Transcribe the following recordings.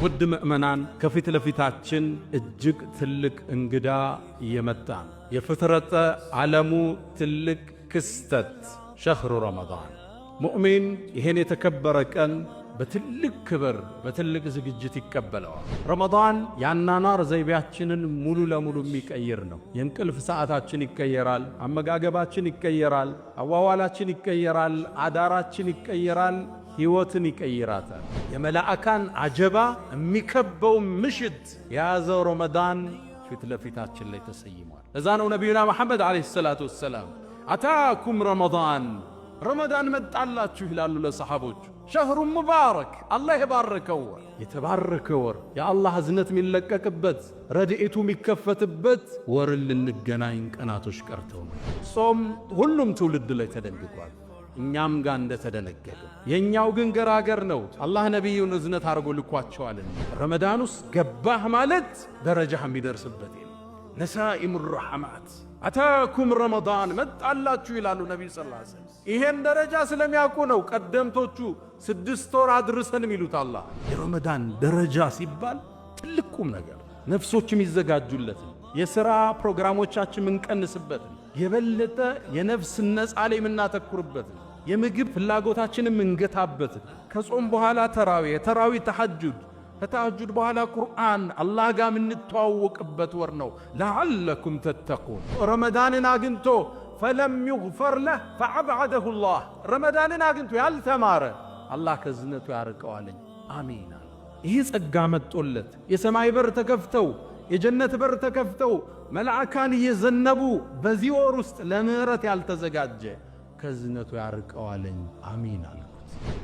ውድ ምእመናን ከፊት ለፊታችን እጅግ ትልቅ እንግዳ እየመጣን የፍጥረተ ዓለሙ ትልቅ ክስተት ሸህሩ ረመዳን ሙእሚን ይሄን የተከበረ ቀን በትልቅ ክብር በትልቅ ዝግጅት ይቀበለዋል። ረመዳን ያናናር ዘይቤያችንን ሙሉ ለሙሉ የሚቀይር ነው። የእንቅልፍ ሰዓታችን ይቀየራል፣ አመጋገባችን ይቀየራል፣ አዋዋላችን ይቀየራል፣ አዳራችን ይቀየራል፣ ሕይወትን ይቀይራታል። የመላእካን አጀባ የሚከበው ምሽት የያዘው ረመዳን ፊት ለፊታችን ላይ ተሰይሟል። ለዛ ነው ነቢዩና መሐመድ ዓለይሂ ሰላቱ ወሰላም አታኩም ረመዳን መጣላችሁ ይላሉ ለሰሓቦቹ። ሸህሩ ሙባረክ አላህ የባረከው ወር፣ የተባረከ ወር፣ የአላህ እዝነት የሚለቀቅበት ረድኤቱ የሚከፈትበት ወርን ልንገናኝ ቀናቶች ቀርተው ነው። ጾም ሁሉም ትውልድ ላይ ተደንግጓል፣ እኛም ጋር እንደተደነገገ። የኛው ግን ገራገር ነው። አላህ ነቢዩን እዝነት አድርጎ ልኳቸዋልና ረመዳን ውስጥ ገባህ ማለት ደረጃህ የሚደርስበት ነሳኢሙ ረሐማት አታኩም ረመዳን መጣላችሁ ይላሉ ነቢዩ ሰለላሁ ዐለይሂ ወሰለም። ይሄን ደረጃ ስለሚያውቁ ነው ቀደምቶቹ 6 ወር አድርሰን የሚሉት። አላህ የረመዳን ደረጃ ሲባል ትልቅ ቁም ነገር፣ ነፍሶች የሚዘጋጁለትን፣ የሥራ ፕሮግራሞቻችን የምንቀንስበትን፣ የበለጠ የነፍስ ነጻ ላይ የምናተኩርበትን፣ የምግብ ፍላጎታችን የምንገታበትን፣ ከጾም በኋላ ተራዊ ተሐጁድ፣ ከተሐጁድ በኋላ ቁርአን አላህ ጋር የምንተዋወቅበት ወር ነው። ለዓለኩም ተተቁን። ረመዳንን አግኝቶ ፈለም ዩግፈር ለህ ፈዐብዐደሁ ላህ። ረመዳንን አግኝቶ ያልተማረ አላህ ከዝነቱ ያርቀዋለኝ። አሚን። ይህ ጸጋ መጦለት የሰማይ በር ተከፍተው የጀነት በር ተከፍተው መላእካን እየዘነቡ በዚህ ወር ውስጥ ለምህረት ያልተዘጋጀ ከዝነቱ ያርቀዋለኝ። አሚን አልኩት።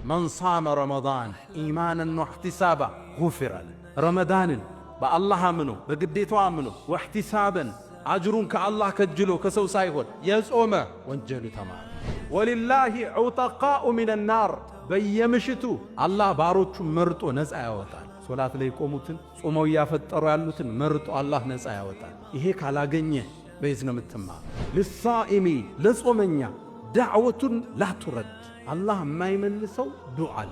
መን ሳመ ረመዳን ኢማናን ወሕቲሳባ ጉፊረ ለህ። ረመዳንን በአላህ አምኖ በግዴታው አምኖ ወሕቲሳበን አጅሩን ከአላህ ከጅሎ ከሰው ሳይሆን የጾመ ወንጀሉ ተማረ። ወሊላሂ ዑተቃኡ ሚነ ናር። በየምሽቱ አላህ ባሮቹ መርጦ ነፃ ያወጣል። ሶላት ላይ ቆሙትን ጾመው እያፈጠሩ ያሉትን መርጦ አላህ ነፃ ያወጣል። ይሄ ካላገኘ በየት ነው የምትማር? ልሳኢሚ ለጾመኛ ዳዕወቱን ላቱረድ አላህ የማይመልሰው ዱዓ አለ።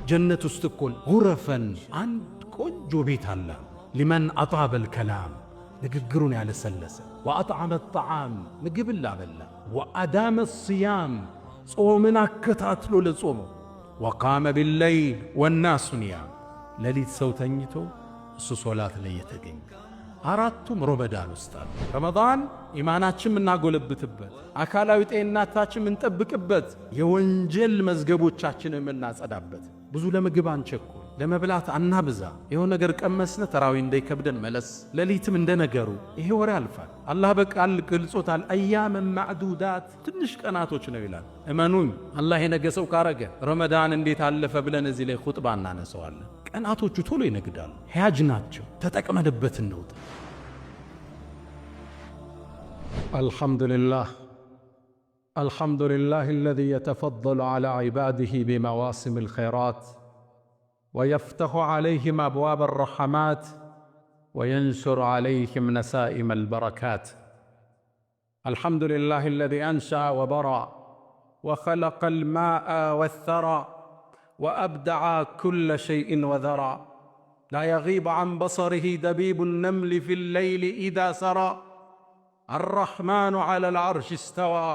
ጀነት ውስጥ እኮ ጉረፈን አንድ ቆንጆ ቤት አለ። ሊመን አጣበል ከላም ንግግሩን ያለሰለሰ፣ ወአጥዓመ ጣዓም ምግብን ላበላ፣ ወአዳመ ስያም ጾምን አከታትሎ ለጾመው፣ ወቃመ ቢለይል ወናሱ ኒያም ሌሊት ሰው ተኝቶ እሱ ሶላት ላይ የተገኘ። አራቱም ረመዳን ውስጥ አሉ። ረመዳን ኢማናችን የምናጎለብትበት፣ አካላዊ ጤንነታችን የምንጠብቅበት፣ የወንጀል መዝገቦቻችን የምናጸዳበት። ብዙ ለምግብ አንቸኩል፣ ለመብላት አናብዛ። የሆነ ነገር ቀመስነ ተራዊ እንዳይከብደን መለስ። ሌሊትም እንደነገሩ ይሄ ወሬ ያልፋል። አላህ በቃል ገልጾታል። አያመን ማዕዱዳት ትንሽ ቀናቶች ነው ይላል። እመኑኝ አላህ የነገሰው ካረገ ረመዳን እንዴት አለፈ ብለን እዚህ ላይ ኹጥባ እናነሳዋለን። ቀናቶቹ ቶሎ ይነግዳሉ። ሕያጅ ናቸው። ተጠቅመንበት እንውጣ። አልሐምዱሊላህ አለዚ የተፈضሉ ዐላ ዒባዲሂ ቢመዋሲም አልኸይራት ወየፍተሑ ዐለይሂም አብዋበ አርረሕማት ወየንሹሩ ዐለይሂም ነሳኢመ አልበረካት። አልሐምዱሊላህ አለዚ አንሸአ ወበረአ ወኸለቀ አልማአ ወተራ وأبدع كل شيء وذرى لا يغيب عن بصره دبيب النمل في الليل إذا سرى الرحمن على العرش استوى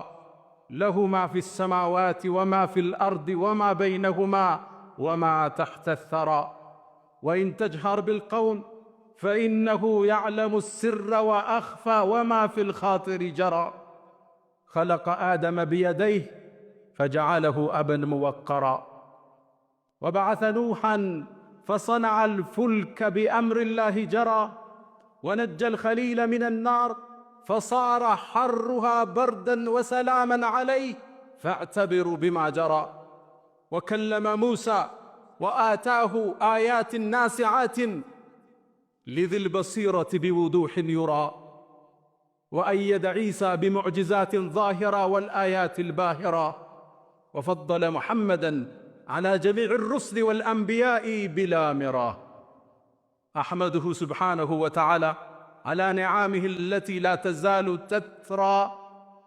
له ما في السماوات وما في الأرض وما بينهما وما تحت الثرى وإن تجهر بالقول فإنه يعلم السر وأخفى وما في الخاطر جرى خلق آدم بيديه فجعله أبا موقرا وبعث نوحا فصنع الفلك بأمر الله جرى ونجى الخليل من النار فصار حرها بردا وسلاما عليه فاعتبروا بما جرى وكلم موسى وآتاه آيات ناسعات لذي البصيرة بوضوح يرى وأيد عيسى بمعجزات ظاهرة والآيات الباهرة وفضل محمدا على جميع الرسل والأنبياء بلا مراه أحمده سبحانه وتعالى على نعمه التي لا تزال تترى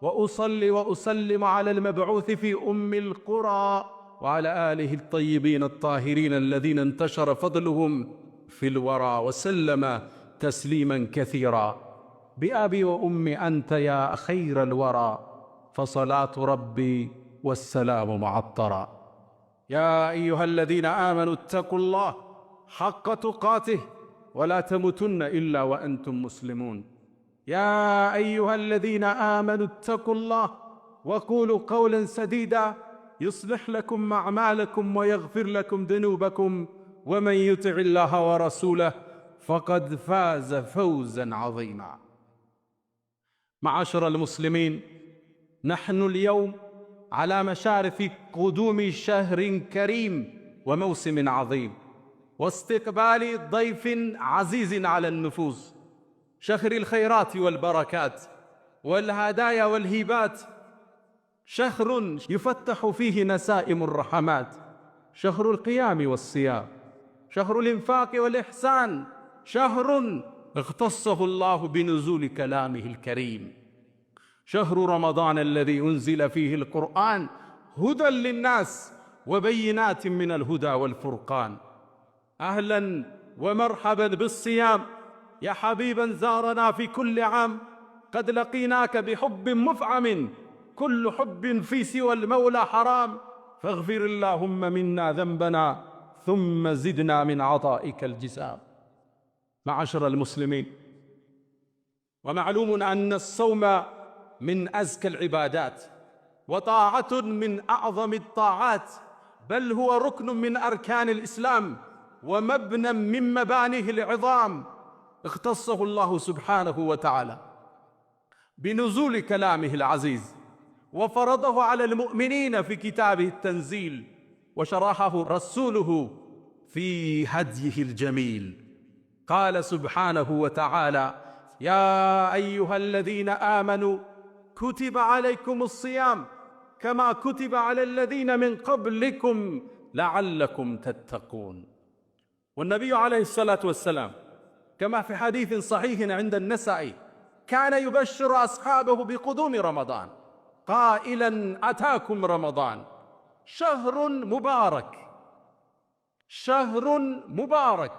وأصلي وأسلم على المبعوث في أم القرى وعلى آله الطيبين الطاهرين الذين انتشر فضلهم في الورى وسلم تسليما كثيرا. بأبي وأمي أنت يا خير الورى، فصلاة ربي والسلام معطرا. يا أيها الذين آمنوا اتقوا الله حق تقاته ولا تموتن إلا وأنتم مسلمون. يا أيها الذين آمنوا اتقوا الله وقولوا قولا سديدا يصلح لكم أعمالكم ويغفر لكم ذنوبكم، ومن يطع الله ورسوله فقد فاز فوزا عظيما. معاشر المسلمين، نحن اليوم على مشارف قدوم شهر كريم وموسم عظيم، واستقبال ضيف عزيز على النفوس، شهر الخيرات والبركات والهدايا والهبات، شهر يفتح فيه نسائم الرحمات، شهر القيام والصيام، شهر الإنفاق والإحسان، شهر اختصه الله بنزول كلامه الكريم، شهر رمضان الذي أنزل فيه القرآن هدى للناس وبينات من الهدى والفرقان. أهلا ومرحبا بالصيام يا حبيبا زارنا في كل عام، قد لقيناك بحب مفعم، كل حب في سوى المولى حرام، فاغفر اللهم منا ذنبنا ثم زدنا من عطائك الجسام. معاشر المسلمين، ومعلوم أن الصوم من أزكى العبادات وطاعة من أعظم الطاعات، بل هو ركن من أركان الإسلام ومبنى من مبانيه العظام، اختصه الله سبحانه وتعالى بنزول كلامه العزيز، وفرضه على المؤمنين في كتابه التنزيل، وشرحه رسوله في هديه الجميل. قال سبحانه وتعالى: يا أيها الذين آمنوا كتب عليكم الصيام كما كتب على الذين من قبلكم لعلكم تتقون. والنبي عليه الصلاة والسلام كما في حديث صحيح عند النسائي كان يبشر أصحابه بقدوم رمضان قائلا: أتاكم رمضان شهر مبارك، شهر مبارك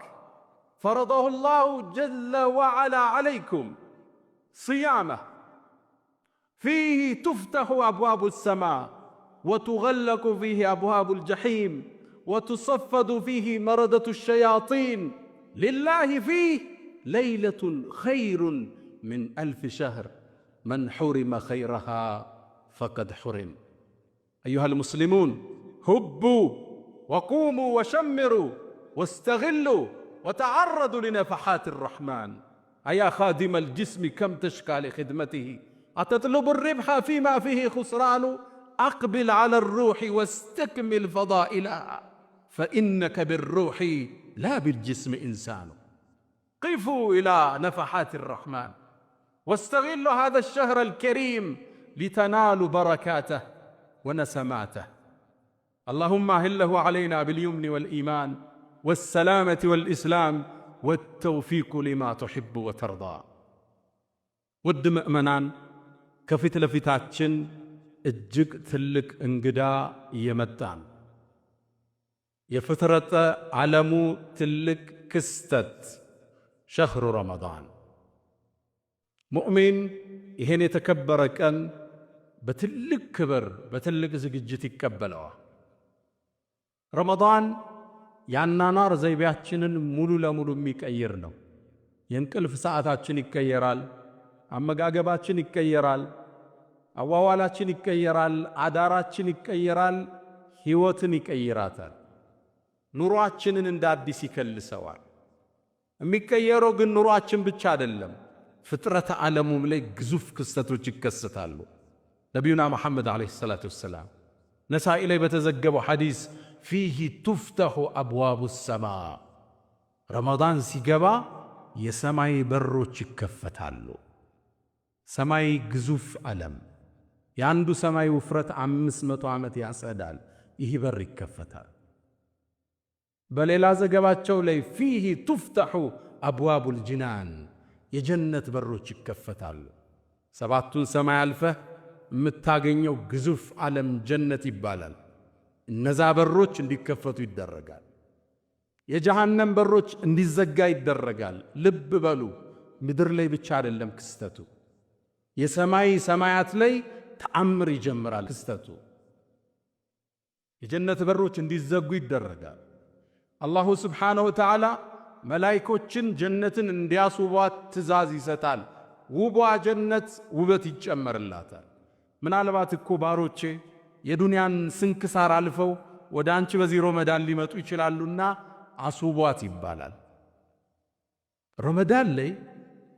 فرضه الله جل وعلا عليكم صيامه، فيه تفتح أبواب السماء وتغلق فيه أبواب الجحيم وتصفد فيه مردة الشياطين، لله فيه ليلة خير من 1000 شهر، من حرم خيرها فقد حرم. أيها المسلمون، هبوا وقوموا وشمروا واستغلوا وتعرضوا لنفحات الرحمن. أيا خادم الجسم كم تشكى لخدمته، أتطلب الربح فيما فيه خسران؟ أقبل على الروح واستكمل فضائلها، فإنك بالروح لا بالجسم إنسان. قفوا إلى نفحات الرحمن واستغلوا هذا الشهر الكريم لتنالوا بركاته ونسماته. اللهم أهله علينا باليمن والإيمان والسلامة والإسلام والتوفيق لما تحب وترضى. ውድ ምእመናን፣ ከፊት ለፊታችን እጅግ ትልቅ እንግዳ እየመጣን የፍጥረተ ዓለሙ ትልቅ ክስተት ሸህሩ ረመዳን። ሙእሚን ይሄን የተከበረ ቀን በትልቅ ክብር በትልቅ ዝግጅት ይቀበለዋል። ረመዳን የአኗኗር ዘይቤያችንን ሙሉ ለሙሉ የሚቀይር ነው። የእንቅልፍ ሰዓታችን ይቀየራል፣ አመጋገባችን ይቀየራል፣ አዋዋላችን ይቀየራል፣ አዳራችን ይቀየራል፣ ሕይወትን ይቀይራታል። ኑሯችንን እንደ አዲስ ይከልሰዋል። የሚቀየረው ግን ኑሯችን ብቻ አይደለም፣ ፍጥረተ ዓለሙም ላይ ግዙፍ ክስተቶች ይከሰታሉ። ነቢዩና መሐመድ ዓለይሂ ሰላቱ ወሰላም ነሳኢ ላይ በተዘገበው ሐዲስ ፊህ ቱፍተሑ አብዋቡ ሰማ፣ ረመዳን ሲገባ የሰማይ በሮች ይከፈታሉ። ሰማይ ግዙፍ ዓለም፣ የአንዱ ሰማይ ውፍረት 500 ዓመት ያጸዳል። ይህ በር ይከፈታል። በሌላ ዘገባቸው ላይ ፊህ ቱፍተሑ አብዋቡል ጅናን፣ የጀነት በሮች ይከፈታሉ። 7ቱን ሰማይ አልፈህ የምታገኘው ግዙፍ ዓለም ጀነት ይባላል። እነዛ በሮች እንዲከፈቱ ይደረጋል። የጀሃነም በሮች እንዲዘጋ ይደረጋል። ልብ በሉ፣ ምድር ላይ ብቻ አይደለም ክስተቱ፣ የሰማይ ሰማያት ላይ ተአምር ይጀምራል ክስተቱ። የጀነት በሮች እንዲዘጉ ይደረጋል። አላሁ ስብሓነሁ ወተዓላ መላይኮችን ጀነትን እንዲያስውቧት ትእዛዝ ይሰጣል። ውቧ ጀነት ውበት ይጨመርላታል። ምናልባት እኮ ባሮቼ የዱንያን ስንክሳር አልፈው ወደ አንቺ በዚህ ረመዳን ሊመጡ ይችላሉና አስውቧት ይባላል። ረመዳን ላይ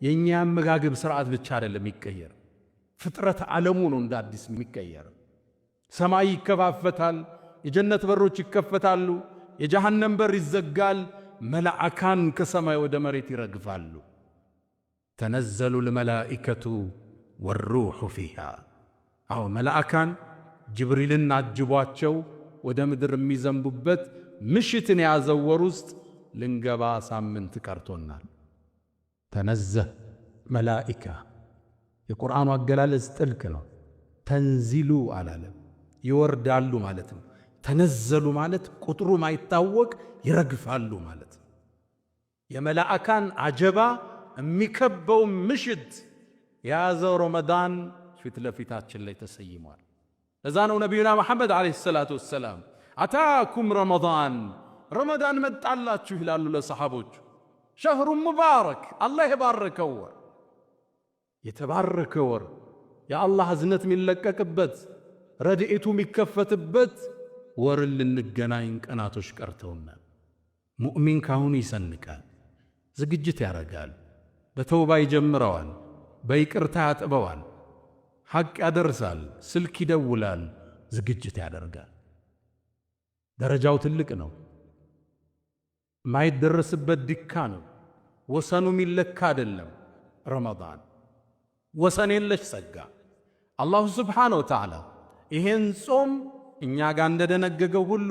የእኛ አመጋገብ ስርዓት ብቻ አይደለም የሚቀየር፣ ፍጥረት ዓለሙ ነው እንደ አዲስ የሚቀየር። ሰማይ ይከፋፈታል፣ የጀነት በሮች ይከፈታሉ፣ የጀሃነም በር ይዘጋል። መላእካን ከሰማይ ወደ መሬት ይረግፋሉ። ተነዘሉ ልመላኢከቱ ወሩሑ ፊሃ። አዎ መላእካን ጅብሪልን አጅቧቸው ወደ ምድር የሚዘንቡበት ምሽትን የያዘው ወር ውስጥ ልንገባ ሳምንት ቀርቶናል። ተነዘህ መላኢካ፣ የቁርአኑ አገላለጽ ጥልቅ ነው። ተንዚሉ አላለም፣ ይወርዳሉ ማለት ነው። ተነዘሉ ማለት ቁጥሩ ማይታወቅ ይረግፋሉ ማለት ነው። የመላእካን አጀባ የሚከበው ምሽት የያዘው ረመዳን ፊት ለፊታችን ላይ ተሰይሟል። ለዛ ነው ነቢዩና መሐመድ ዓለይሂ ሰላቱ ወሰላም አታኩም ረመዳን፣ ረመዳን መጣላችሁ ይላሉ ለሰሓቦቹ። ሸህሩ ሙባረክ፣ አላህ የባረከው ወር፣ የተባረከ ወር፣ የአላህ እዝነት የሚለቀቅበት ረድኤቱ የሚከፈትበት ወርን ልንገናኝ ቀናቶች ቀርተውናል። ሙእሚን ካሁኑ ይሰንቃል፣ ዝግጅት ያደርጋል፣ በተውባ ይጀምረዋል፣ በይቅርታ ያጥበዋል፣ ሐቅ ያደርሳል፣ ስልክ ይደውላል፣ ዝግጅት ያደርጋል። ደረጃው ትልቅ ነው፣ ማይደረስበት ድካ ነው። ወሰኑ ሚለካ አይደለም። ረመዳን ወሰን የለሽ ጸጋ። አላሁ ስብሓነሁ ወተዓላ ይሄን ጾም እኛ ጋር እንደደነገገው ሁሉ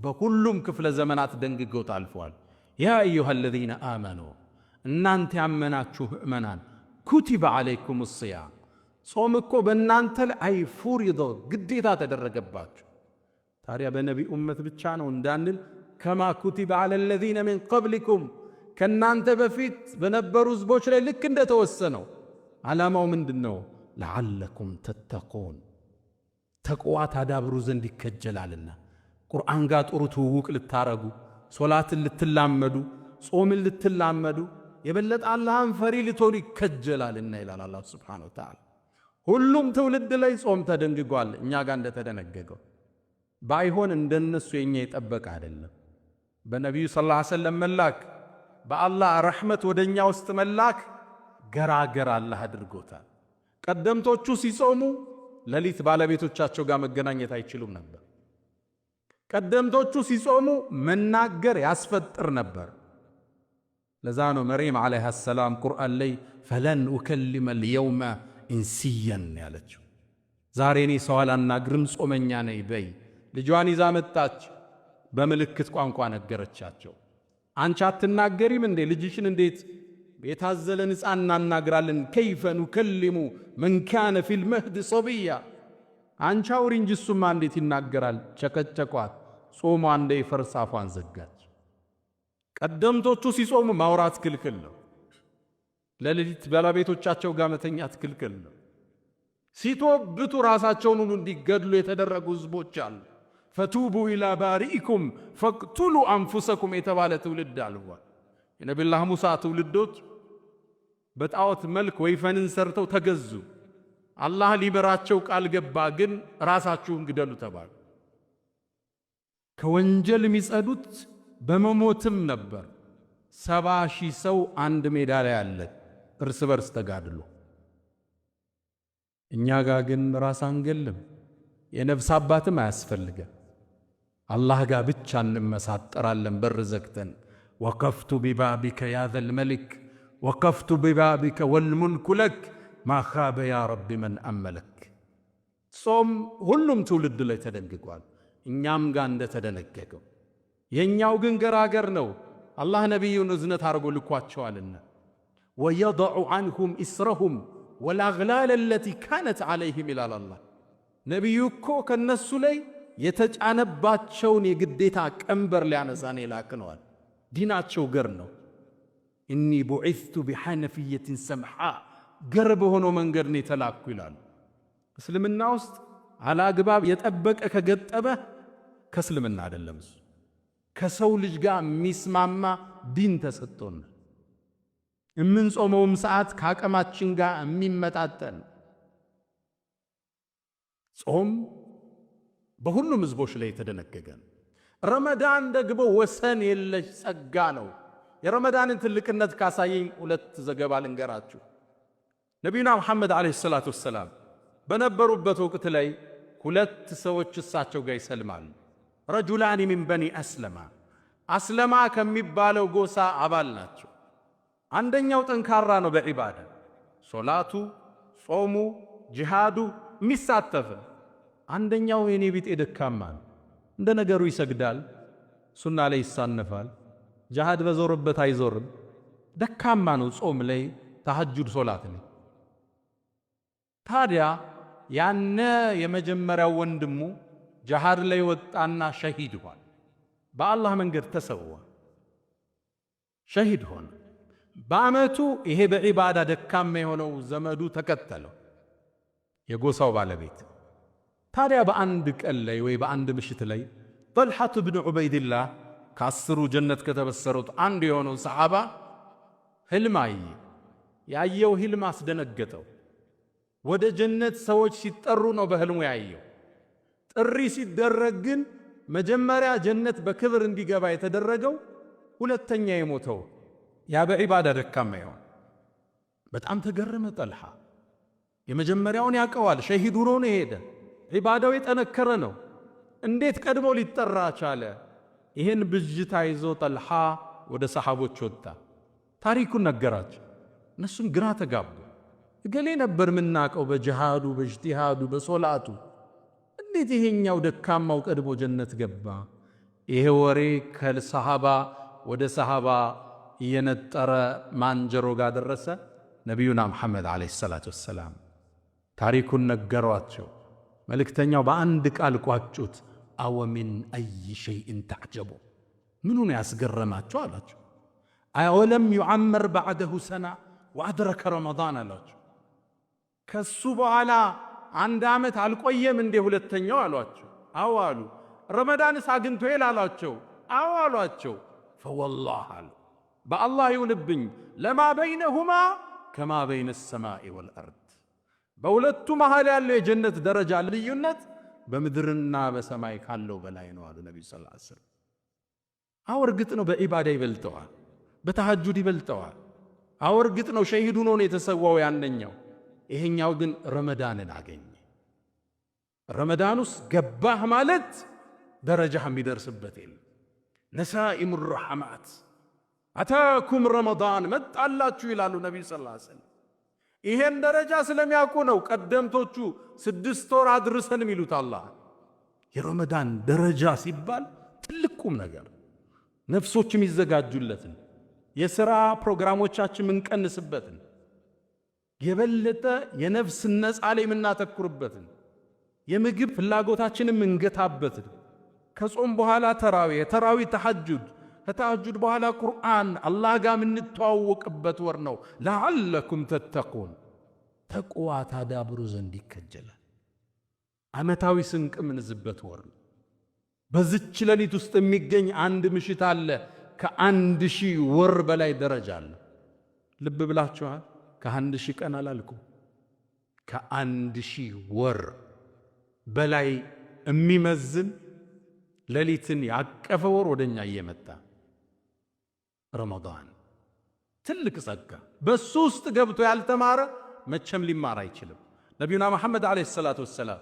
በሁሉም ክፍለ ዘመናት ደንግጎት አልፏል። ያ አዩሃ አለዚነ አመኑ፣ እናንተ ያመናችሁ ምእመናን፣ ኩቲበ ዓለይኩም ሲያም፣ ጾም እኮ በእናንተ ላይ ፉሪዶ ግዴታ ተደረገባችሁ። ታዲያ በነቢ ኡመት ብቻ ነው እንዳንል ከማ ኩቲበ ዓለ አለዚነ ሚን ቀብሊኩም፣ ከእናንተ በፊት በነበሩ ህዝቦች ላይ ልክ እንደተወሰነው። ዓላማው ምንድን ነው? ለዓለኩም ተተቁን፣ ተቅዋ ታዳብሩ ዘንድ ይከጀላልና። ቁርአን ጋር ጥሩ ትውውቅ ልታረጉ፣ ሶላትን ልትላመዱ፣ ጾምን ልትላመዱ፣ የበለጠ አላህን ፈሪ ልትሆኑ ይከጀላልና ይላል አላህ ሱብሓነሁ ወተዓላ። ሁሉም ትውልድ ላይ ጾም ተደንግጓል፣ እኛ ጋር እንደተደነገገው። ባይሆን እንደነሱ የኛ የጠበቀ አይደለም። በነቢዩ ሰለላሁ ዐለይሂ ወሰለም መላክ፣ በአላህ ረሕመት ወደኛ ውስጥ መላክ ገራገር አላህ አድርጎታል። ቀደምቶቹ ሲጾሙ ሌሊት ባለቤቶቻቸው ጋር መገናኘት አይችሉም ነበር። ቀደምቶቹ ሲጾሙ መናገር ያስፈጥር ነበር። ለዛ ነው መርየም ዓለይሃ ሰላም ቁርአን ላይ ፈለን ኡከሊመ ልየውመ ኢንሲየን ያለችው። ዛሬ እኔ ሰው አላናግርም ጾመኛ ነኝ በይ። ልጇን ይዛ መጣች፣ በምልክት ቋንቋ ነገረቻቸው። አንቺ አትናገሪም እንዴ? ልጅሽን እንዴት የታዘለን ሕፃን እናናግራለን? ከይፈ ኑከሊሙ መን ካነ ፊል መህድ ሶብያ። አንቺ አውሪ እንጂ እሱማ እንዴት ይናገራል? ቸከቸኳት። ጾሟ እንደ ፈርስ አፏን ዘጋች። ቀደምቶቹ ሲጾሙ ማውራት ክልክል ነው። ለሌሊት ባለቤቶቻቸው ጋር መተኛት ክልክል ነው። ሲቶብቱ ራሳቸውን ሁሉ እንዲገድሉ የተደረጉ ህዝቦች አሉ። ፈቱቡ ኢላ ባሪኢኩም ፈቅቱሉ አንፉሰኩም የተባለ ትውልድ አልፏል። የነቢዩላህ ሙሳ ትውልዶች በጣዖት መልክ ወይፈንን ሰርተው ተገዙ። አላህ ሊበራቸው ቃል ገባ፣ ግን ራሳችሁን ግደሉ ተባሉ። ከወንጀል የሚጸዱት በመሞትም ነበር። 70,000 ሰው አንድ ሜዳ ላይ አለ፣ እርስ በርስ ተጋድሎ። እኛ ጋር ግን ራስ አንገልም፣ የነፍስ አባትም አያስፈልገን። አላህ ጋር ብቻ እንመሳጠራለን በር ዘግተን። ወከፍቱ ቢባቢከ ያ ዘል መሊክ ወከፍቱ ቢባቢከ ወልሙልኩ ለክ ማ ኻበ ያ ረቢ መን አመለክ። ጾም ሁሉም ትውልድ ላይ ተደንግጓል፣ እኛም ጋር እንደተደነገገው። የኛው ግን ገራገር ነው። አላህ ነቢዩን እዝነት አድርጎ ልኳቸዋልና ወየضዑ ዐንሁም ኢስረሁም ወልአግላል አለቲ ካነት ዐለይሂም ይላል አላህ። ነቢዩ እኮ ከነሱ ላይ የተጫነባቸውን የግዴታ ቀንበር ሊያነሳን የላክነዋል። ዲናቸው ገር ነው። ኢኒ ቡዒስቱ ቢሐነፊየትን ሰምሓ ገር በሆነው መንገድ ነው የተላኩ ይላሉ። እስልምና ውስጥ አላግባብ የጠበቀ ከገጠበህ ከእስልምና አይደለም። እሱ ከሰው ልጅ ጋር የሚስማማ ዲን ተሰጥቶን የምንጾመውም ሰዓት ከአቅማችን ጋር የሚመጣጠን ጾም በሁሉም ህዝቦች ላይ የተደነገገ ነው። ረመዳን ደግሞ ወሰን የለሽ ጸጋ ነው። የረመዳንን ትልቅነት ካሳየኝ ሁለት ዘገባ ልንገራችሁ። ነቢዩና ሙሐመድ ዓለይሂ ሰላቱ ወሰላም በነበሩበት ወቅት ላይ ሁለት ሰዎች እሳቸው ጋር ይሰልማሉ። ረጁላኒ ሚን በኒ አስለማ ከሚባለው ጎሳ አባል ናቸው። አንደኛው ጠንካራ ነው በዒባዳ ሶላቱ፣ ጾሙ፣ ጂሃዱ የሚሳተፍ። አንደኛው የኔ ቢጤ ደካማ ነው። እንደ ነገሩ ይሰግዳል፣ ሱና ላይ ይሳነፋል፣ ጂሃድ በዞርበት አይዞርም። ደካማ ነው ጾም ላይ፣ ተሐጁድ ሶላት ላይ። ታዲያ ያነ የመጀመሪያው ወንድሙ ጂሃድ ላይ ወጣና ሸሂድ ሆነ። በአላህ መንገድ ተሰዋ፣ ሸሂድ ሆነ። በአመቱ ይሄ በዒባዳ ደካማ የሆነው ዘመዱ ተከተለው፣ የጎሳው ባለቤት። ታዲያ በአንድ ቀን ላይ ወይ በአንድ ምሽት ላይ ጠልሐት ብን ዑበይድላህ ከአስሩ ጀነት ከተበሰሩት አንዱ የሆነው ሰሓባ ህልም አየ። ያየው ህልም አስደነገጠው። ወደ ጀነት ሰዎች ሲጠሩ ነው በህልሙ ያየው። ጥሪ ሲደረግ ግን መጀመሪያ ጀነት በክብር እንዲገባ የተደረገው ሁለተኛ የሞተው ያ በዒባዳ ደካማ ይሆን። በጣም ተገረመ ጠልሓ። የመጀመሪያውን ያቀዋል፣ ሸሂድ ሆኖ ነው የሄደ። ዒባዳው የጠነከረ ነው። እንዴት ቀድሞ ሊጠራ ቻለ? ይህን ብዥታ ይዞ ጠልሓ ወደ ሰሓቦች ወጣ። ታሪኩን ነገራቸው። እነሱም ግራ ተጋቡ። እገሌ ነበር ምናቀው በጅሃዱ፣ በእጅቲሃዱ፣ በሶላቱ፣ እንዴት ይሄኛው ደካማው ቀድሞ ጀነት ገባ? ይሄ ወሬ ከሰሃባ ወደ ሰሃባ እየነጠረ ማንጀሮ ጋር ደረሰ። ነቢዩና ሙሐመድ ዓለይሂ ሰላቱ ወሰላም ታሪኩን ነገሯቸው። መልእክተኛው በአንድ ቃል ቋጩት። አወሚን አይ ሸይእን ተዕጀቡ፣ ምኑን ያስገረማቸው አላቸው። አወለም ዩዓመር ባዕደሁ ሰና ወአድረከ ረመዳን አላቸው። ከሱ በኋላ አንድ ዓመት አልቆየም እንዴ ሁለተኛው አሏቸው። አዎ አሉ። ረመዳንስ አግኝቶ ይል አሏቸው። አዎ አሏቸው። ፈወላህ አሉ፣ በአላህ ይሁንብኝ ለማ በይነሁማ ከማ በይነ ሰማኢ ወልአርድ፣ በሁለቱ መሃል ያለው የጀነት ደረጃ ልዩነት በምድርና በሰማይ ካለው በላይ ነው አሉ ነቢዩ ሰለላሁ ዐለይሂ ወሰለም። አዎ እርግጥ ነው በዒባዳ ይበልጠዋል፣ በተሐጁድ ይበልጠዋል። አዎ እርግጥ ነው ሸሂድ ሆኖ ነው የተሰዋው ያንኛው። ይሄኛው ግን ረመዳንን አገኘ። ረመዳን ውስጥ ገባህ ማለት ደረጃህ የሚደርስበት የለም። ነሳኢሙ ረሐማት አታኩም ረመዳን መጣላችሁ ይላሉ ነቢዩ ሰለላሁ ዐለይሂ ወሰለም። ይሄን ደረጃ ስለሚያውቁ ነው ቀደምቶቹ 6 ወር አድርሰን የሚሉት። አላህ የረመዳን ደረጃ ሲባል ትልቅ ቁም ነገር፣ ነፍሶች የሚዘጋጁለትን፣ የሥራ ፕሮግራሞቻችን የምንቀንስበትን፣ የበለጠ የነፍስ ነፃ ላይ የምናተኩርበትን፣ የምግብ ፍላጎታችንን የምንገታበትን፣ ከጾም በኋላ ተራዊ፣ የተራዊ ተሐጁድ፣ ከተሐጁድ በኋላ ቁርአን አላህ ጋር የምንተዋወቅበት ወር ነው። ለዓለኩም ተተቁን፣ ተቅዋ ታዳብሩ ዘንድ ይከጀላል። ዓመታዊ ስንቅ ምንዝበት ወር ነው። በዝች ሌሊት ውስጥ የሚገኝ አንድ ምሽት አለ፣ ከ1000 ወር በላይ ደረጃ አለ። ልብ ብላችኋል? ከ1000 ቀን አላልኩ፣ ከ1000 ወር በላይ የሚመዝን ሌሊትን ያቀፈ ወር ወደኛ እየመጣ ረመዳን ትልቅ ጸጋ። በሱ ውስጥ ገብቶ ያልተማረ መቼም ሊማር አይችልም። ነቢዩና መሐመድ ዓለይሂ ሰላቱ ወሰላም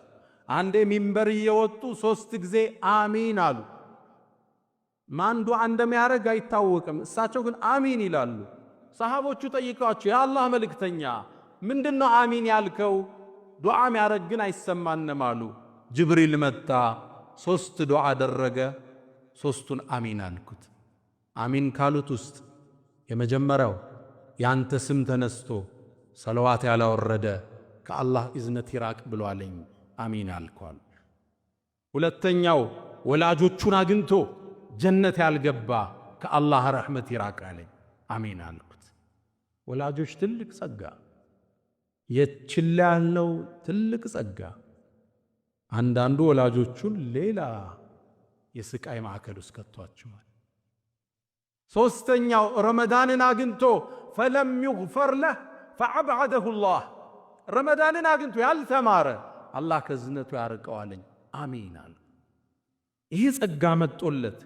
አንዴ ሚንበር እየወጡ 3 ጊዜ አሚን አሉ። ማን ዱዓ እንደሚያደርግ አይታወቅም። እሳቸው ግን አሚን ይላሉ። ሰሃቦቹ ጠይቀዋቸው የአላህ መልእክተኛ ምንድነው አሚን ያልከው? ዱዓ የሚያደርግ ግን አይሰማንም አሉ። ጅብሪል መጣ፣ 3 ዱዓ አደረገ፣ 3ቱን አሚን አልኩት። አሚን ካሉት ውስጥ የመጀመሪያው ያንተ ስም ተነስቶ ሰለዋት ያላወረደ ከአላህ እዝነት ይራቅ ብሏለኝ፣ አሚን አልኳል። ሁለተኛው ወላጆቹን አግኝቶ ጀነት ያልገባ ከአላህ ረሕመት ይራቃለኝ። አሚን አልኩት። ወላጆች ትልቅ ጸጋ፣ የችላ ያለው ትልቅ ጸጋ። አንዳንዱ ወላጆቹን ሌላ የስቃይ ማዕከል ውስጥ ከቷቸዋል። ሦስተኛው ረመዳንን አግኝቶ ፈለም ዩግፈር ለህ ፈዐብዐደሁ ላህ። ረመዳንን አግኝቶ ያልተማረ አላህ ከዝነቱ ያርቀዋለኝ። አሚን አለ። ይህ ጸጋ መጦለት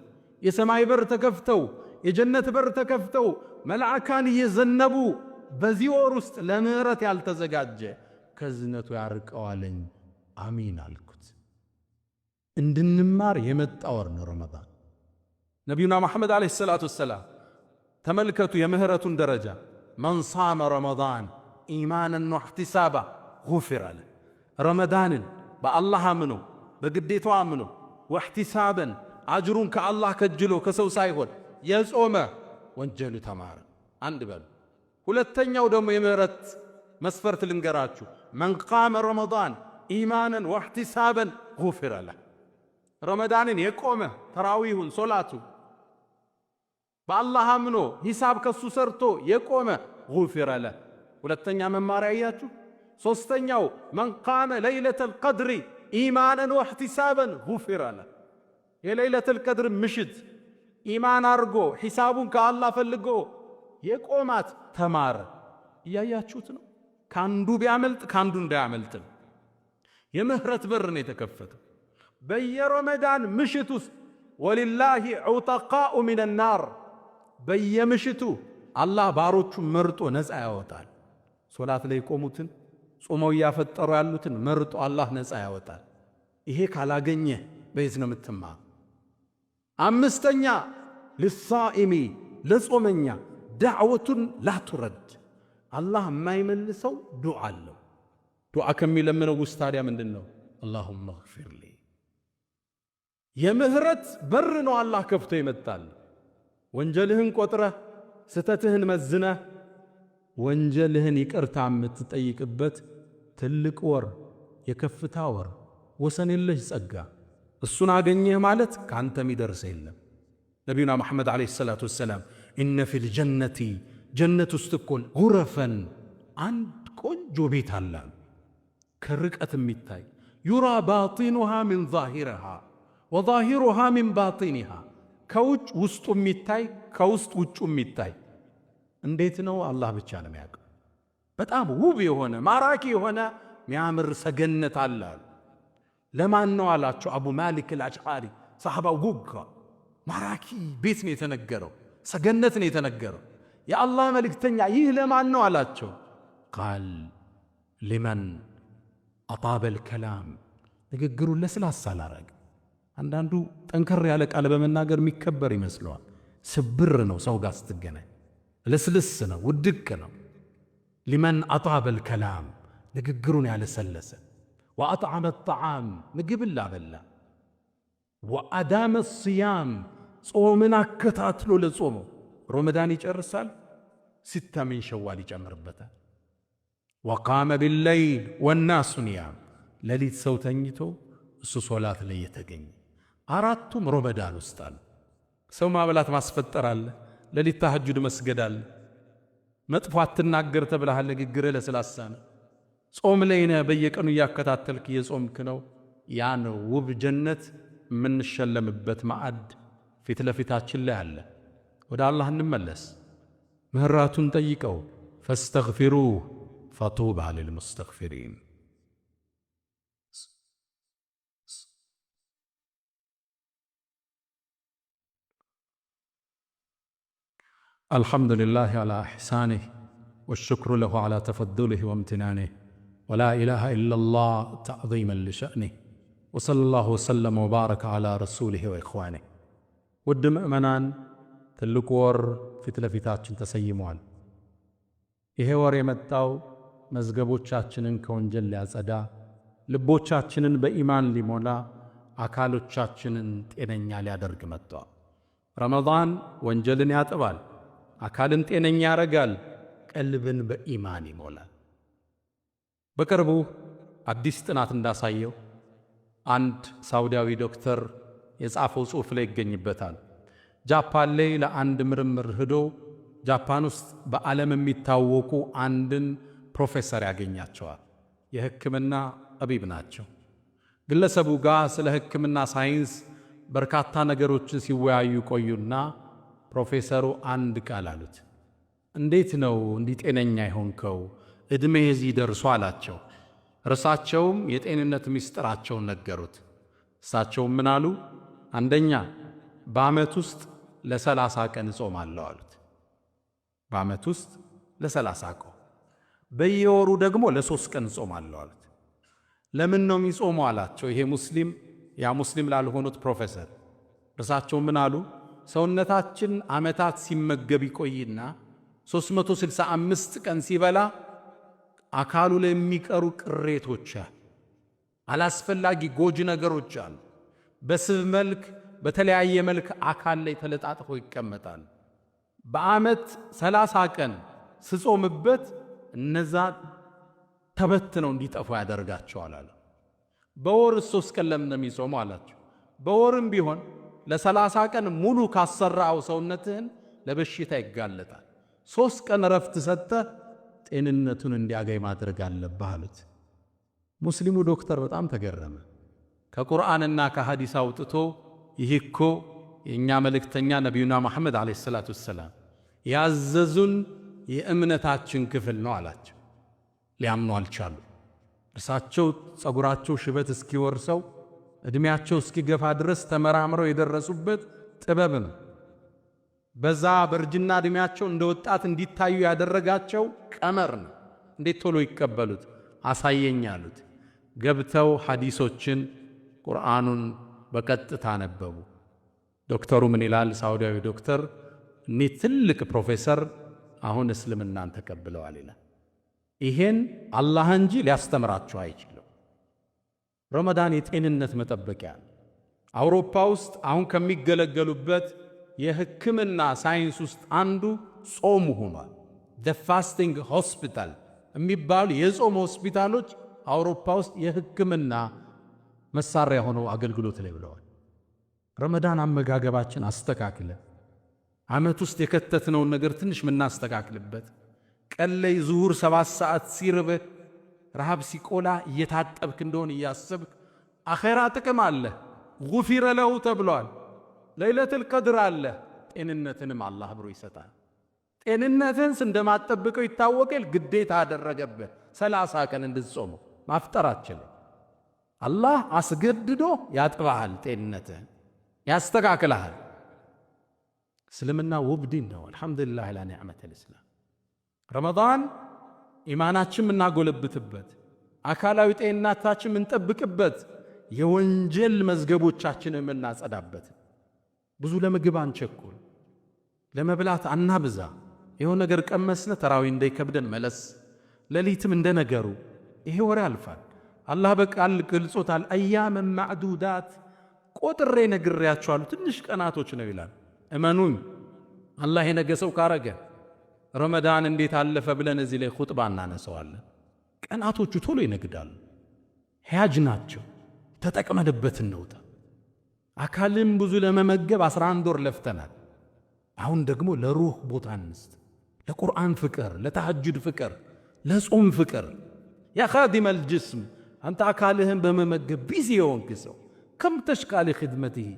የሰማይ በር ተከፍተው የጀነት በር ተከፍተው መላእካን እየዘነቡ በዚህ ወር ውስጥ ለምህረት ያልተዘጋጀ ከዝነቱ ያርቀዋለኝ። አሚን አልኩት። እንድንማር የመጣ ወር ነው ረመዳን። ነቢዩና መሐመድ ዓለይሂ ሰላቱ ወሰላም ተመልከቱ የምህረቱን ደረጃ። መን ሳመ ረመዳን ኢማናን ወሕቲሳባ ጉፊረ ለህ። ረመዳንን በአላህ አምኖ በግዴታው አምኖ ወሕቲሳበን አጅሩን ከአላህ ከጅሎ ከሰው ሳይሆን የጾመ ወንጀሉ ተማረ። አንድ በሉ። ሁለተኛው ደግሞ የምህረት መስፈርት ልንገራችሁ። መን ቃመ ረመዳን ኢማናን ወሕቲሳበን ጉፊረ ለህ። ረመዳንን የቆመ ተራዊሁን ሶላቱ በአላህ አምኖ ሂሳብ ከሱ ሰርቶ የቆመ ጉፊረ ለህ። ሁለተኛ መማሪያ እያችሁ። ሦስተኛው መን ቃመ ለይለተል ቀድሪ ኢማናን ወሕቲሳበን ጉፊረ ለህ። የለይለተል ቀድር ምሽት ኢማን አርጎ ሂሳቡን ከአላህ ፈልጎ የቆማት ተማረ። እያያችሁት ነው። ካንዱ ቢያመልጥ ካንዱ እንዳያመልጥ ነው። የምህረት በር ነው የተከፈተው በየረመዳን ምሽት ውስጥ። ወሊላሂ ዑተቃኡ ሚነ ናር። በየምሽቱ አላህ ባሮቹን መርጦ ነፃ ያወጣል። ሶላት ላይ ቆሙትን ጾመው እያፈጠሩ ያሉትን መርጦ አላህ ነፃ ያወጣል። ይሄ ካላገኘ በየት ነው የምትማር? አምስተኛ ልሳኢሚ ለጾመኛ ዳዕወቱን ላቱረድ። አላህ የማይመልሰው ዱዓ አለው። ዱዓ ከሚለምነው ውስጥ ታዲያ ምንድን ነው? አላሁመ እግፊር ሊ። የምህረት በር ነው አላህ ከፍቶ ይመጣል። ወንጀልህን ቆጥረህ ስተትህን መዝነህ ወንጀልህን ይቅርታ የምትጠይቅበት ትልቅ ወር፣ የከፍታ ወር፣ ወሰን የለሽ ጸጋ። እሱን አገኘህ ማለት ካንተ የሚደርስ የለም። ነቢዩና መሐመድ ዓለይሂ ሰላቱ ወሰላም ኢነ ፊል ጀነቲ ጀነት ውስጥ እኮን ጉረፈን አንድ ቆንጆ ቤት አለ ከርቀት የሚታይ ዩራ ባጢኑሃ ሚን ዛሂሪሃ ወዛሂሩሃ ሚን ባጢኒሃ። ከውጭ ውስጡ የሚታይ ከውስጥ ውጩ የሚታይ። እንዴት ነው? አላህ ብቻ ነው የሚያውቀው። በጣም ውብ የሆነ ማራኪ የሆነ የሚያምር ሰገነት አለ። ለማን ነው አላቸው አቡ ማሊክ አልአሽዓሪ ሰሐባው ጉጋ። ማራኪ ቤት ነው የተነገረው፣ ሰገነት ነው የተነገረው። የአላህ መልእክተኛ ይህ ለማን ነው አላቸው። ቃል ሊመን አጣበል ከላም። ንግግሩን ለስላሳ ላረግ። አንዳንዱ ጠንከር ያለ ቃል በመናገር የሚከበር ይመስለዋል። ስብር ነው ሰው ጋር ስትገናኝ፣ ልስልስ ነው፣ ውድቅ ነው። ሊመን አጣበል ከላም ንግግሩን ያለሰለሰ። ወአጥዓመ ጣዓም ምግብን ላበላ። ወአዳመ ስያም ጾምን አከታትሎ ለጾመው። ረመዳን ይጨርሳል፣ ሲታ ሚን ሸዋል ይጨምርበታል። ወቃመ ቢለይል ወናሱ ኒያም ሌሊት ሰው ተኝቶ እሱ ሶላት ላይ የተገኘ። አራቱም ረመዳን ውስጥ አለ። ሰው ማብላት ማስፈጠር አለ፣ ሌሊት ተሐጁድ መስገድ አለ። መጥፎ አትናገር ተብለሃል፣ ንግግርህ ለስላሳ ነው። ጾም ላይ ነህ፣ በየቀኑ እያከታተልክ እየጾምክ ነው። ያን ውብ ጀነት የምንሸለምበት ማዕድ ፊት ለፊታችን ላይ አለ። ወደ አላህ እንመለስ፣ ምህራቱን ጠይቀው። ፈስተግፊሩህ ፈጡባ ሊልሙስተግፊሪን። الحمد لله على إحسانه والشكر له على تفضله وامتنانه ولا إله إلا الله تعظيما لشأنه وصلى الله وسلم وبارك على رسوله وإخوانه. ውድ ምእመናን ትልቁ ወር ፊት ለፊታችን ተሰይሟል። ይሄ ወር የመጣው መዝገቦቻችንን ከወንጀል ሊያጸዳ፣ ልቦቻችንን በኢማን ሊሞላ፣ አካሎቻችንን ጤነኛ ሊያደርግ መጥቷል። ረመዳን ወንጀልን ያጥባል፣ አካልን ጤነኛ ያረጋል፣ ቀልብን በኢማን ይሞላል። በቅርቡ አዲስ ጥናት እንዳሳየው አንድ ሳውዲያዊ ዶክተር የጻፈው ጽሑፍ ላይ ይገኝበታል። ጃፓን ላይ ለአንድ ምርምር ሄዶ ጃፓን ውስጥ በዓለም የሚታወቁ አንድን ፕሮፌሰር ያገኛቸዋል። የሕክምና ጠቢብ ናቸው። ግለሰቡ ጋር ስለ ሕክምና ሳይንስ በርካታ ነገሮችን ሲወያዩ ቆዩና ፕሮፌሰሩ አንድ ቃል አሉት። እንዴት ነው እንዲህ ጤነኛ የሆንከው? ዕድሜህ እዚህ ደርሶ አላቸው። እርሳቸውም የጤንነት ምስጢራቸውን ነገሩት። እሳቸውም ምን አሉ? አንደኛ በዓመት ውስጥ ለ30 ቀን እጾማለሁ አሉት። በዓመት ውስጥ ለ30 ቀን፣ በየወሩ ደግሞ ለ3 ቀን እጾማለሁ አሉት። ለምን ነው የሚጾመው አላቸው። ይሄ ሙስሊም ያ ሙስሊም ላልሆኑት ፕሮፌሰር እርሳቸው ምን አሉ? ሰውነታችን ዓመታት ሲመገብ ይቆይና 365 ቀን ሲበላ አካሉ ላይ የሚቀሩ ቅሬቶች አላስፈላጊ ጎጂ ነገሮች አሉ። በስብ መልክ በተለያየ መልክ አካል ላይ ተለጣጥፈው ይቀመጣል። በዓመት 30 ቀን ስጾምበት እነዛ ተበትነው እንዲጠፉ ያደርጋቸዋል አለ። በወር 3 ቀን ለምን የሚጾመው አላቸው። በወርም ቢሆን ለ30 ቀን ሙሉ ካሰራው ሰውነትህን ለበሽታ ይጋለጣል። 3 ቀን ረፍት ሰጥተህ ጤንነቱን እንዲያገኝ ማድረግ አለብህ አሉት። ሙስሊሙ ዶክተር በጣም ተገረመ። ከቁርአንና ከሐዲስ አውጥቶ ይህ እኮ የእኛ መልእክተኛ ነቢዩና መሐመድ ዓለይሂ ሰላቱ ወሰላም ያዘዙን የእምነታችን ክፍል ነው አላቸው። ሊያምኑ አልቻሉ። እርሳቸው ጸጉራቸው ሽበት እስኪወርሰው ዕድሜያቸው እስኪገፋ ድረስ ተመራምረው የደረሱበት ጥበብ ነው። በዛ በእርጅና ዕድሜያቸው እንደ ወጣት እንዲታዩ ያደረጋቸው ቀመር ነው። እንዴት ቶሎ ይቀበሉት? አሳየኝ አሉት። ገብተው ሐዲሶችን ቁርአኑን በቀጥታ ነበቡ። ዶክተሩ ምን ይላል? ሳውዲያዊ ዶክተር እኒህ ትልቅ ፕሮፌሰር አሁን እስልምናን ተቀብለዋል ይላል። ይሄን አላህ እንጂ ሊያስተምራቸው አይችልም። ረመዳን የጤንነት መጠበቂያ ነው። አውሮፓ ውስጥ አሁን ከሚገለገሉበት የሕክምና ሳይንስ ውስጥ አንዱ ጾም ሆኗል። ፋስቲንግ ሆስፒታል የሚባሉ የጾም ሆስፒታሎች አውሮፓ ውስጥ የሕክምና መሳሪያ ሆነው አገልግሎት ላይ ብለዋል። ረመዳን አመጋገባችን አስተካክለ ዓመት ውስጥ የከተትነውን ነገር ትንሽ ምናስተካክልበት፣ ቀን ላይ ዙሁር 7 ሰዓት ሲርብህ ረሃብ ሲቆላ እየታጠብክ እንደሆን እያሰብክ አኼራ ጥቅም አለ። ጉፊረ ለሁ ተብሏል። ለይለቱል ቀድር አለ። ጤንነትንም አላህ ብሮ ይሰጣል። ጤንነትን እንደማጠብቀው ይታወቃል። ግዴታ አደረገብህ 30 ቀን እንድትጾመው። ማፍጠር አትችልም። አላህ አስገድዶ ያጥባሃል፣ ጤንነትህን ያስተካክልሃል። እስልምና ውብ ዲን ነው። አልሐምዱሊላህ ላ ኒዕመተል ኢስላም። ረመዳን ኢማናችን የምናጎለብትበት፣ አካላዊ ጤንነታችን የምንጠብቅበት፣ የወንጀል መዝገቦቻችንን የምናጸዳበት። ብዙ ለምግብ አንቸኩል፣ ለመብላት አናብዛ። ይኸው ነገር ቀመስነ ተራዊ እንዳይከብደን መለስ፣ ሌሊትም እንደነገሩ ይሄ ወሬ ያልፋል። አላህ በቃል ገልጾታል። አያመን ማዕዱዳት ቆጥሬ ነግሬያቸዋለሁ፣ ትንሽ ቀናቶች ነው ይላል። እመኑኝ አላህ የነገ ሰው ካረገ ረመዳን እንዴት አለፈ ብለን እዚህ ላይ ኹጥባ እናነሰዋለን። ቀናቶቹ ቶሎ ይነግዳሉ። ሕያጅ ናቸው። ተጠቅመንበት እንውጣ። አካልን ብዙ ለመመገብ 11 ወር ለፍተናል። አሁን ደግሞ ለሩህ ቦታ እንስጥ። ለቁርአን ፍቅር፣ ለተሐጁድ ፍቅር፣ ለጾም ፍቅር። ያ ኻዲመል ጅስም አንተ አካልህን በመመገብ ቢዚ የሆንክ ሰው ከም ተሽቃሊ ኽድመትህ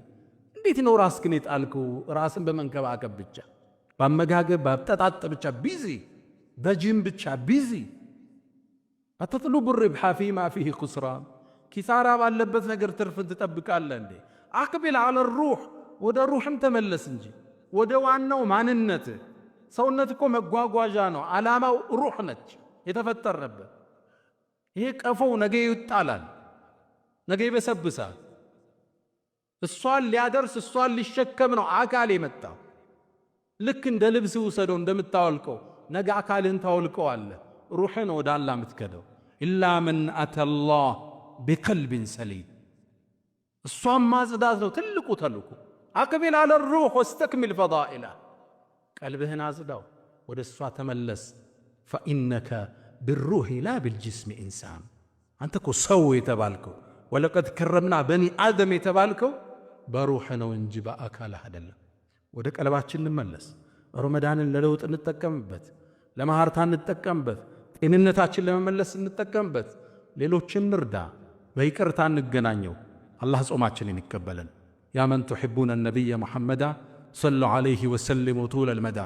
እንዴት ነው ራስክን የጣልከው? ራስን በመንከባከብ ብቻ፣ በአመጋገብ በአጠጣጥ ብቻ ቢዚ፣ በጂም ብቻ ቢዚ። አተጥሉቡ ርብሓ ፊማ ፊህ ኹስራን፣ ኪሳራ ባለበት ነገር ትርፍን ትጠብቃለህ እንዴ? አቅቢል አለ ሩሕ፣ ወደ ሩሕም ተመለስ እንጂ ወደ ዋናው ማንነት። ሰውነት እኮ መጓጓዣ ነው። ዓላማው ሩሕ ነች የተፈጠረበት። ይሄ ቀፎው ነገ ይጣላል፣ ነገ ይበሰብሳል። እሷን ሊያደርስ እሷን ሊሸከም ነው አካል የመጣው። ልክ እንደ ልብስ ውሰደው እንደምታወልቀው ነገ አካልህን ታወልቀዋለህ። ሩሕን ወደ አላህ የምትከደው ኢላ መን አተላህ ቢቀልቢን ሰሊም። እሷን ማጽዳት ነው ትልቁ ተልኩ። አቅቢል አለ ሩሕ ወስተክሚል ፈዳኢላ። ቀልብህን አጽዳው፣ ወደ እሷ ተመለስ። ፈኢነከ ብሩህ ላ ብልጅስም ኢንሳን። አንተ እኮ ሰው የተባልከው ወለቀድ ከረምና በኒ አደም የተባልከው በሩሕ ነው እንጂ በአካልህ አይደለም። ወደ ቀልባችን እንመለስ። ረመዳንን ለለውጥ እንጠቀምበት፣ ለማህርታ እንጠቀምበት፣ ጤንነታችን ለመመለስ እንጠቀምበት፣ ሌሎችን ንርዳ፣ በይቅርታ እንገናኘው። አላህ ጾማችንን ይቀበለን። ያ መን ቱሒቡነ ነቢየ ሙሐመዳ ሰሉ ዐለይሂ ወሰሊሙ ጡለል መዳ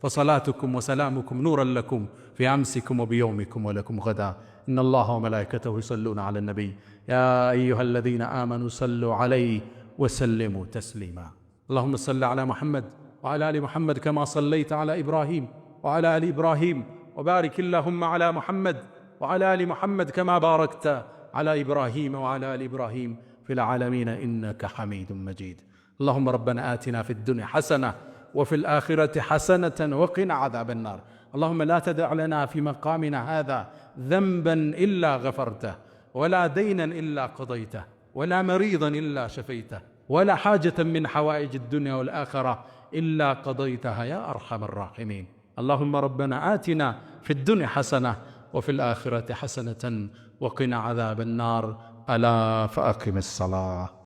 فصلاتكم وسلامكم نورا لكم في أمسكم وبيومكم ولكم غدا إن الله وملائكته يصلون على النبي يا أيها الذين آمنوا صلوا عليه وسلموا تسليما اللهم صل على محمد وعلى آل محمد كما صليت على إبراهيم وعلى آل إبراهيم وبارك اللهم على محمد وعلى آل محمد كما باركت على إبراهيم وعلى آل إبراهيم في العالمين إنك حميد مجيد اللهم ربنا آتنا في الدنيا حسنة وفي الآخرة حسنة وقنا عذاب النار اللهم لا تدع لنا في مقامنا هذا ذنبا إلا غفرته ولا دينا إلا قضيته ولا مريضا إلا شفيته ولا حاجة من حوائج الدنيا والآخرة إلا قضيتها يا أرحم الراحمين اللهم ربنا آتنا في الدنيا حسنة وفي الآخرة حسنة وقنا عذاب النار ألا فأقم الصلاة